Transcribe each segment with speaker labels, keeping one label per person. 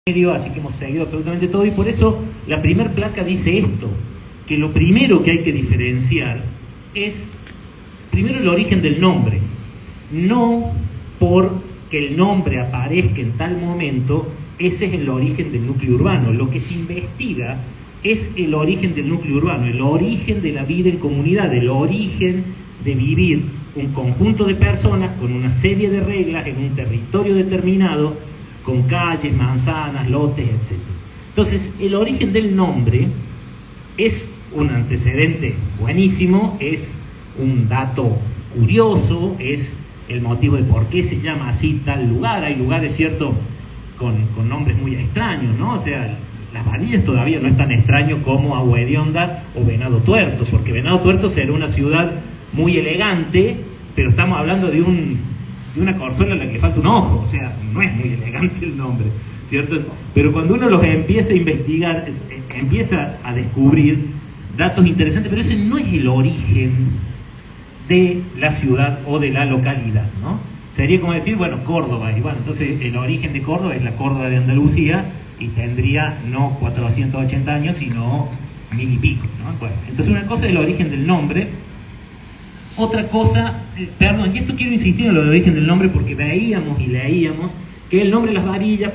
Speaker 1: así que hemos seguido absolutamente todo, y por eso la primer placa dice esto, que lo primero que hay que diferenciar es, primero, el origen del nombre. No porque el nombre aparezca en tal momento, ese es el origen del núcleo urbano. Lo que se investiga es el origen del núcleo urbano, el origen de la vida en comunidad, el origen de vivir un conjunto de personas con una serie de reglas en un territorio determinado, con calles, manzanas, lotes, etc. Entonces, el origen del nombre es un antecedente buenísimo, es un dato curioso, es el motivo de por qué se llama así tal lugar. Hay lugares, cierto, con nombres muy extraños, ¿no? O sea, Las Varillas todavía no es tan extraño como Agua Hedionda o Venado Tuerto, porque Venado Tuerto será una ciudad muy elegante, pero estamos hablando de una corzuela a la que le falta un ojo, o sea, no es muy elegante el nombre, ¿cierto? Pero cuando uno los empieza a investigar, empieza a descubrir datos interesantes, pero ese no es el origen de la ciudad o de la localidad, ¿no? Sería como decir, bueno, Córdoba, y bueno, entonces el origen de Córdoba es la Córdoba de Andalucía, y tendría no 480 años, sino 1000 y pico, ¿no? Bueno, entonces una cosa es el origen del nombre. Otra cosa, perdón, y esto quiero insistir en lo del origen del nombre porque veíamos y leíamos que el nombre de Las Varillas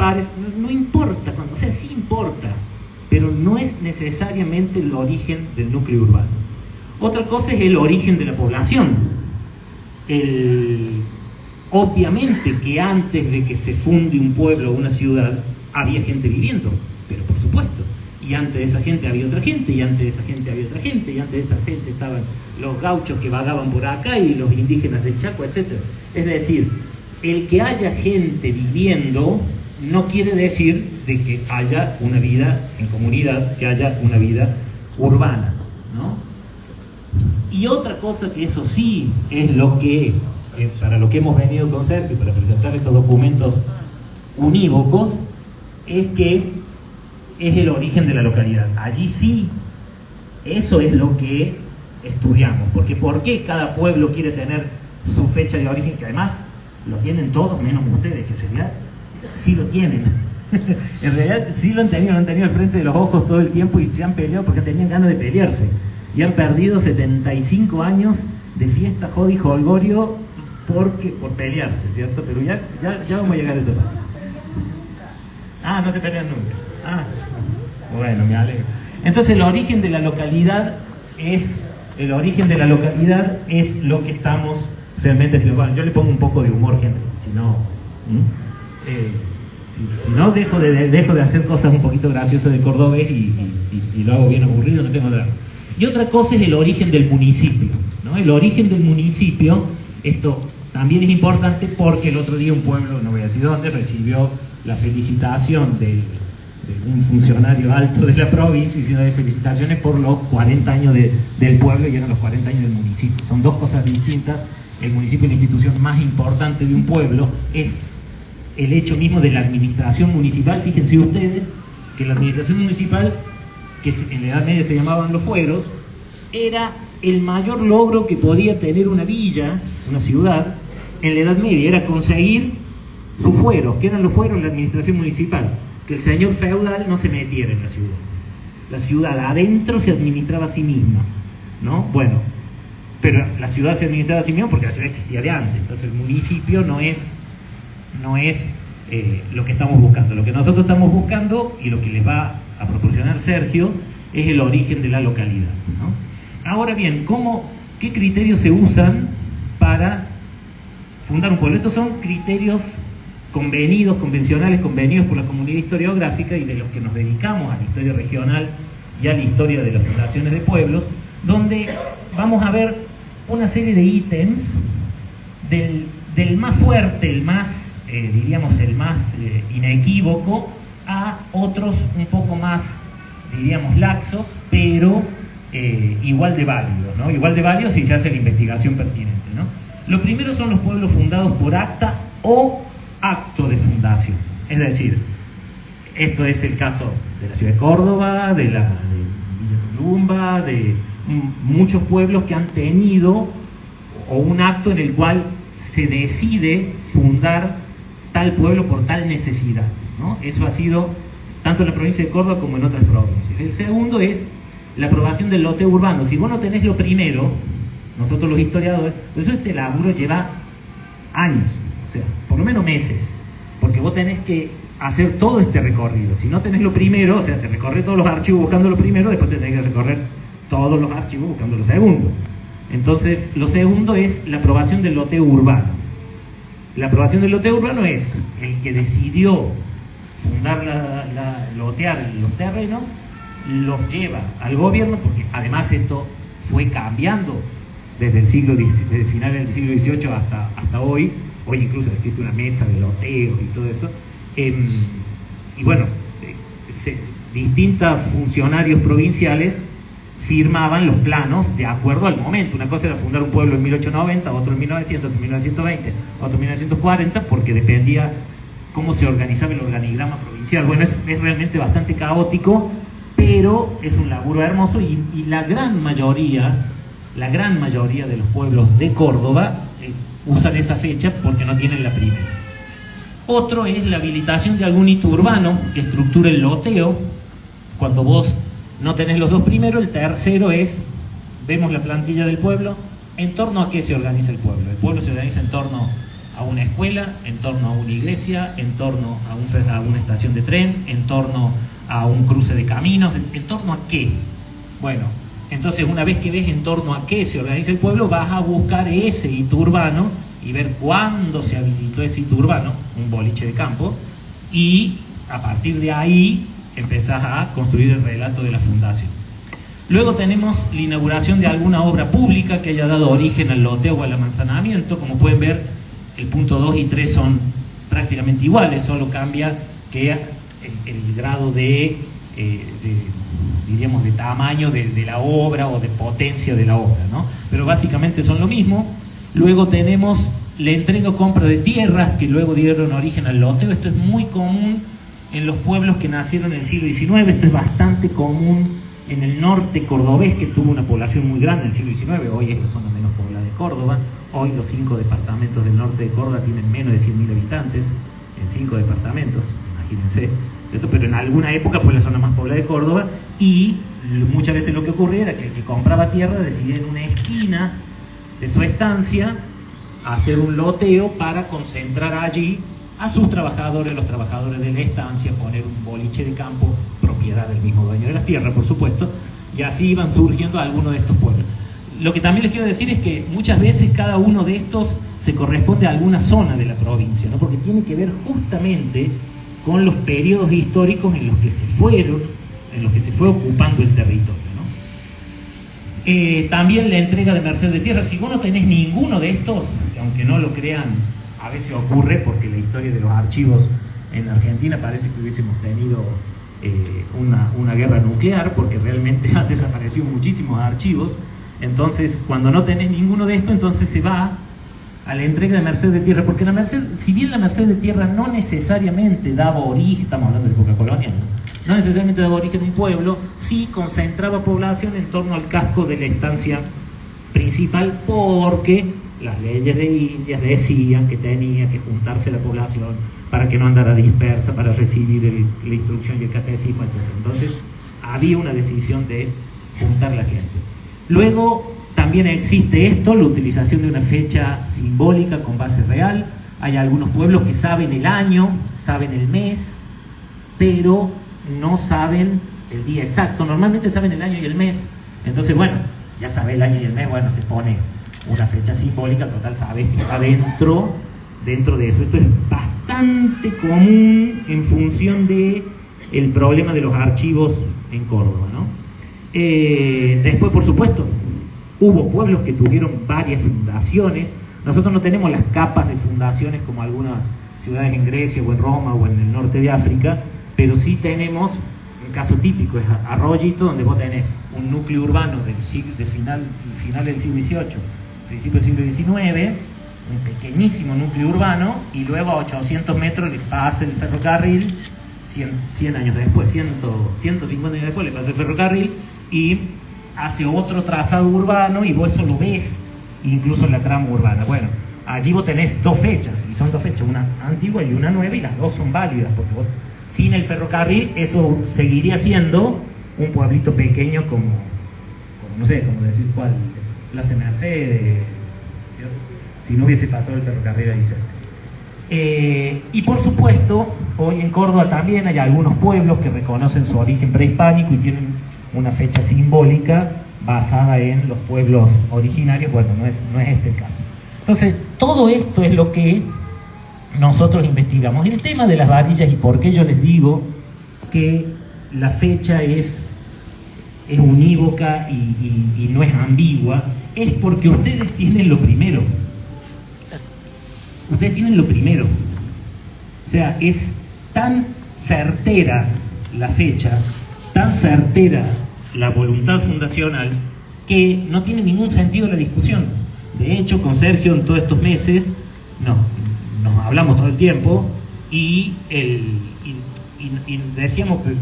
Speaker 1: no importa, o sea, sí importa, pero no es necesariamente el origen del núcleo urbano. Otra cosa es el origen de la población. Obviamente que antes de que se funde un pueblo o una ciudad, había gente viviendo, pero por supuesto. Y antes de esa gente había otra gente, y antes de esa gente había otra gente, y antes de esa gente estaban los gauchos que vagaban por acá y los indígenas del Chaco, etc. Es decir, el que haya gente viviendo no quiere decir de que haya una vida en comunidad, que haya una vida urbana, ¿no? Y otra cosa que eso sí es lo que, para lo que hemos venido con Sergio, para presentar estos documentos unívocos, es que es el origen de la localidad. Allí sí, eso es lo que estudiamos, porque ¿por qué cada pueblo quiere tener su fecha de origen? Que además lo tienen todos, menos ustedes, que en realidad sí lo tienen. En realidad sí lo han tenido al frente de los ojos todo el tiempo y se han peleado porque tenían ganas de pelearse. Y han perdido 75 años de fiesta, joda y jolgorio por pelearse, ¿cierto? Pero ya vamos a llegar a esa parte. Ah, no se pelean nunca. Ah, bueno, me alegro. Entonces el origen de la localidad es lo que estamos realmente filmando. Yo le pongo un poco de humor, gente, si no dejo de hacer cosas un poquito graciosas de cordobés y lo hago bien aburrido, no tengo nada. Y otra cosa es el origen del municipio, ¿no? El origen del municipio, esto también es importante porque el otro día un pueblo, no voy a decir dónde, recibió la felicitación de un funcionario alto de la provincia, diciendo de felicitaciones por los 40 años del pueblo, y eran los 40 años del municipio. Son dos cosas distintas. El municipio es la institución más importante de un pueblo, es el hecho mismo de la administración municipal. Fíjense ustedes que la administración municipal, que en la Edad Media se llamaban los fueros, era el mayor logro que podía tener una villa, una ciudad, en la Edad Media, era conseguir sus fueros. ¿Qué eran los fueros? La administración municipal. Que el señor feudal no se metiera en la ciudad. La ciudad adentro se administraba a sí misma, ¿no? Bueno, pero la ciudad se administraba a sí misma porque la ciudad existía de antes. Entonces el municipio no es lo que estamos buscando. Lo que nosotros estamos buscando y lo que les va a proporcionar Sergio es el origen de la localidad, ¿no? Ahora bien, ¿qué criterios se usan para fundar un pueblo? Estos son criterios convencionales, convenidos por la comunidad historiográfica y de los que nos dedicamos a la historia regional y a la historia de las fundaciones de pueblos, donde vamos a ver una serie de ítems del más fuerte, el más, diríamos, el más inequívoco, a otros un poco más, diríamos, laxos, pero igual de válidos, ¿no? Igual de válidos si se hace la investigación pertinente, ¿no? Lo primero son los pueblos fundados por acta o acto de fundación. Es decir, esto es el caso de la ciudad de Córdoba, de Villa Columba, de muchos pueblos que han tenido o un acto en el cual se decide fundar tal pueblo por tal necesidad, ¿no? Eso ha sido tanto en la provincia de Córdoba como en otras provincias. El segundo es la aprobación del loteo urbano. Si vos no tenés lo primero, nosotros los historiadores, por eso este laburo lleva años, o sea, por lo menos meses, porque vos tenés que hacer todo este recorrido. Si no tenés lo primero, o sea, te recorres todos los archivos buscando lo primero, después te tenés que recorrer todos los archivos buscando lo segundo. Entonces, lo segundo es la aprobación del loteo urbano. La aprobación del loteo urbano es el que decidió fundar lotear los terrenos, los lleva al gobierno, porque además esto fue cambiando desde el final del siglo XVIII hasta hoy. Hoy incluso existe una mesa de loteos y todo eso. Y bueno, distintos funcionarios provinciales firmaban los planos de acuerdo al momento. Una cosa era fundar un pueblo en 1890, otro en 1900, otro en 1920, otro en 1940, porque dependía cómo se organizaba el organigrama provincial. Bueno, es realmente bastante caótico, pero es un laburo hermoso y la gran mayoría de los pueblos de Córdoba usan esa fecha porque no tienen la primera. Otro es la habilitación de algún hito urbano que estructure el loteo. Cuando vos no tenés los dos primeros, el tercero es, vemos la plantilla del pueblo, ¿en torno a qué se organiza el pueblo? El pueblo se organiza en torno a una escuela, en torno a una iglesia, en torno a una estación de tren, en torno a un cruce de caminos, ¿en torno a qué? Bueno, entonces una vez que ves en torno a qué se organiza el pueblo, vas a buscar ese hito urbano y ver cuándo se habilitó ese hito urbano, un boliche de campo, y a partir de ahí empezás a construir el relato de la fundación. Luego tenemos la inauguración de alguna obra pública que haya dado origen al loteo o al amanzanamiento. Como pueden ver, el punto 2 y 3 son prácticamente iguales, solo cambia que el grado diríamos, de tamaño de la obra o de potencia de la obra, ¿no? Pero básicamente son lo mismo. Luego tenemos la entrega o compra de tierras que luego dieron origen al loteo. Esto es muy común en los pueblos que nacieron en el siglo XIX, esto es bastante común en el norte cordobés, que tuvo una población muy grande en el siglo XIX, hoy es la zona menos poblada de Córdoba. Hoy los 5 departamentos del norte de Córdoba tienen menos de 100.000 habitantes, en 5 departamentos, imagínense, ¿cierto? Pero en alguna época fue la zona más poblada de Córdoba, y muchas veces lo que ocurría era que el que compraba tierra decidía en una esquina de su estancia hacer un loteo para concentrar allí a sus trabajadores, los trabajadores de la estancia, poner un boliche de campo, propiedad del mismo dueño de las tierras, por supuesto, y así iban surgiendo algunos de estos pueblos. Lo que también les quiero decir es que muchas veces cada uno de estos se corresponde a alguna zona de la provincia, ¿no? Porque tiene que ver justamente con los periodos históricos en los que se fue ocupando el territorio, ¿no? También la entrega de merced de tierra. Si vos no tenés ninguno de estos, aunque no lo crean, a veces ocurre, porque la historia de los archivos en Argentina parece que hubiésemos tenido una guerra nuclear, porque realmente han desaparecido muchísimos archivos. Entonces, cuando no tenés ninguno de estos, entonces se va a la entrega de merced de tierra, porque si bien la merced de tierra no necesariamente daba origen, estamos hablando de época colonial, no necesariamente daba origen a un pueblo, sí concentraba población en torno al casco de la estancia principal, porque las leyes de Indias decían que tenía que juntarse la población para que no andara dispersa, para recibir la instrucción y el catecismo, etc. Entonces había una decisión de juntar la gente. Luego también existe esto, la utilización de una fecha simbólica con base real. Hay algunos pueblos que saben el año, saben el mes, pero no saben el día exacto. Normalmente saben el año y el mes. Entonces, bueno, ya sabe el año y el mes, bueno, se pone una fecha simbólica, total, sabes que está dentro de eso. Esto es bastante común en función de el problema de los archivos en Córdoba, ¿no? Después, por supuesto, hubo pueblos que tuvieron varias fundaciones. Nosotros no tenemos las capas de fundaciones como algunas ciudades en Grecia o en Roma o en el norte de África, pero sí tenemos un caso típico, es Arroyito, donde vos tenés un núcleo urbano del final del siglo XVIII, principio del siglo XIX, un pequeñísimo núcleo urbano, y luego a 800 metros le pasa el ferrocarril, 100 años después, 150 años después le pasa el ferrocarril y hace otro trazado urbano, y vos eso lo ves incluso en la trama urbana. Bueno, allí vos tenés dos fechas, y son dos fechas, una antigua y una nueva, y las dos son válidas, porque vos Sin el ferrocarril, eso seguiría siendo un pueblito pequeño como no sé, como decir cuál, Plaza Mercedes, ¿cierto? Si no hubiese pasado el ferrocarril ahí cerca. Y por supuesto, hoy en Córdoba también hay algunos pueblos que reconocen su origen prehispánico y tienen una fecha simbólica basada en los pueblos originarios. Bueno, no es este el caso. Entonces, todo esto es lo que nosotros investigamos. El tema de las varillas y por qué yo les digo que la fecha es unívoca y no es ambigua, es porque ustedes tienen lo primero. Ustedes tienen lo primero. O sea, es tan certera la fecha, tan certera la voluntad fundacional, que no tiene ningún sentido la discusión. De hecho, con Sergio en todos estos meses nos hablamos todo el tiempo y decíamos que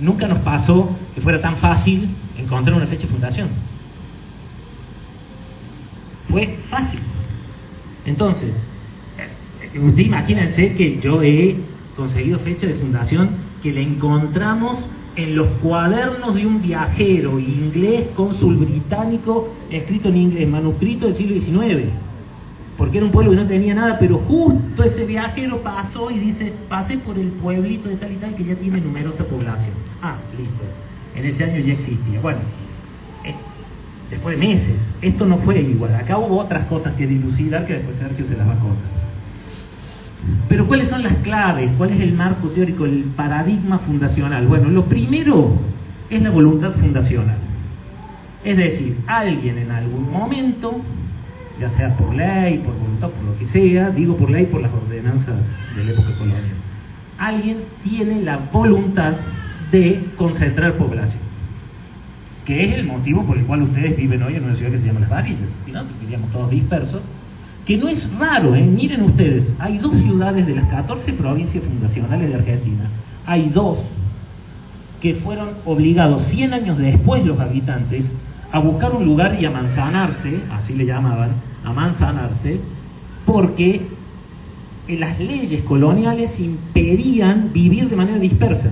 Speaker 1: nunca nos pasó que fuera tan fácil encontrar una fecha de fundación. Fue fácil. Entonces, ustedes imagínense que yo he conseguido fecha de fundación que la encontramos en los cuadernos de un viajero inglés, cónsul británico, escrito en inglés, manuscrito del siglo XIX, porque era un pueblo que no tenía nada, pero justo ese viajero pasó y dice, pasé por el pueblito de tal y tal que ya tiene numerosa población. Ah, listo, en ese año ya existía. Bueno, después de meses, esto no fue igual, acá hubo otras cosas que dilucidar que después Sergio se las va a contar. Pero ¿cuáles son las claves? ¿Cuál es el marco teórico, el paradigma fundacional? Bueno, lo primero es la voluntad fundacional. Es decir, alguien en algún momento, ya sea por ley, por voluntad, por lo que sea, digo por ley por las ordenanzas de la época colonial, alguien tiene la voluntad de concentrar población, que es el motivo por el cual ustedes viven hoy en una ciudad que se llama Las Varillas, ¿no? Vivíamos todos dispersos. Que no es raro, miren ustedes, hay 2 ciudades de las 14 provincias fundacionales de Argentina, hay 2 que fueron obligados 100 años después los habitantes a buscar un lugar y a manzanarse, así le llamaban, a manzanarse, porque las leyes coloniales impedían vivir de manera dispersa,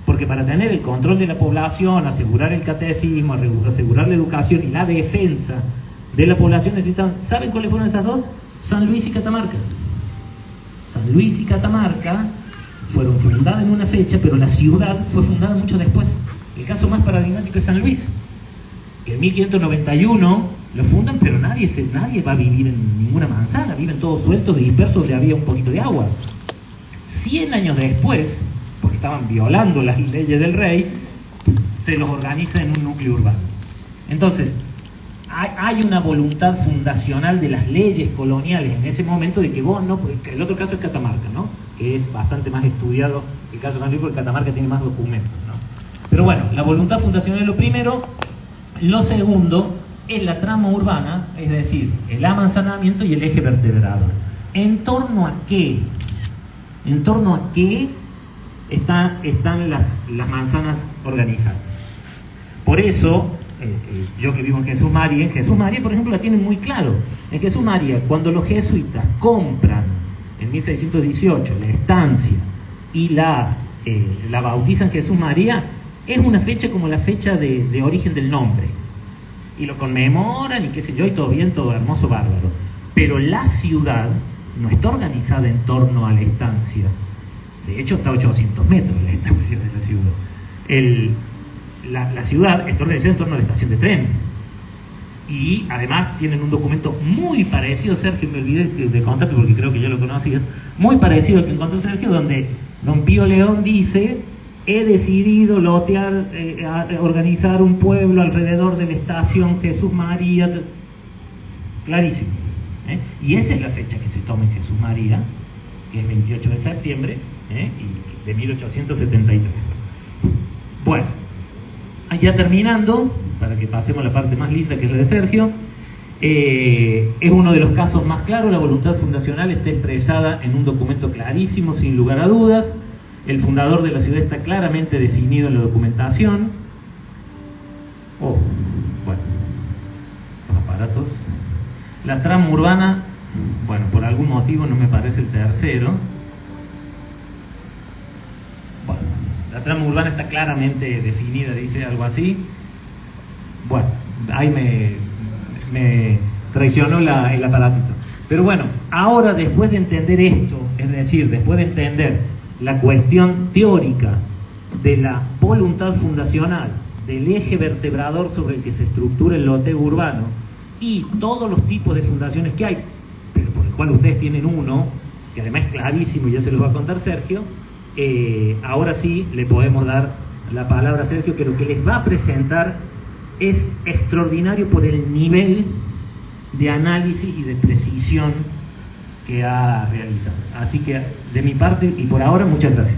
Speaker 1: porque para tener el control de la población, asegurar el catecismo, asegurar la educación y la defensa de la población necesitaban, ¿saben cuáles fueron esas 2? San Luis y Catamarca. San Luis y Catamarca fueron fundadas en una fecha, pero la ciudad fue fundada mucho después. El caso más paradigmático es San Luis, que en 1591 lo fundan, pero nadie va a vivir en ninguna manzana, viven todos sueltos, dispersos, donde había un poquito de agua. 100 años después, porque estaban violando las leyes del rey, se los organiza en un núcleo urbano. Entonces, hay una voluntad fundacional de las leyes coloniales en ese momento de que vos no, porque el otro caso es Catamarca, ¿no? Que es bastante más estudiado el caso de San Luis, porque Catamarca tiene más documentos, ¿no? Pero bueno, la voluntad fundacional es lo primero. Lo segundo es la trama urbana, es decir, el amanzanamiento y el eje vertebrador. ¿En torno a qué? ¿En torno a qué están las manzanas organizadas? Por eso, yo que vivo en Jesús María, por ejemplo, la tienen muy claro. En Jesús María, cuando los jesuitas compran en 1618 la estancia y la bautizan Jesús María, es una fecha como la fecha de origen del nombre. Y lo conmemoran y qué sé yo, y todo bien, todo hermoso, bárbaro. Pero la ciudad no está organizada en torno a la estancia. De hecho, está a 800 metros la estancia de la ciudad. La ciudad está organizada en torno a la estación de tren. Y además tienen un documento muy parecido, Sergio, me olvidé de contarte porque creo que ya lo conocías, muy parecido al que encontró Sergio, donde don Pío León dice: he decidido lotear, organizar un pueblo alrededor de la estación Jesús María. Clarísimo. Y esa es la fecha que se toma en Jesús María, que es 28 de septiembre y de 1873. Bueno, ya terminando, para que pasemos a la parte más linda, que es la de Sergio, es uno de los casos más claros. La voluntad fundacional está expresada en un documento clarísimo, sin lugar a dudas. El fundador de la ciudad está claramente definido en la documentación. Bueno, los aparatos. La trama urbana, bueno, por algún motivo no me parece el tercero. La trama urbana está claramente definida, dice algo así. Bueno, ahí me traicionó el aparatito. Pero bueno, ahora después de entender esto, es decir, después de entender la cuestión teórica de la voluntad fundacional, del eje vertebrador sobre el que se estructura el loteo urbano y todos los tipos de fundaciones que hay, pero por el cual ustedes tienen uno, que además es clarísimo y ya se los va a contar Sergio, ahora sí le podemos dar la palabra a Sergio, que lo que les va a presentar es extraordinario por el nivel de análisis y de precisión que ha realizado. Así que de mi parte y por ahora, muchas gracias.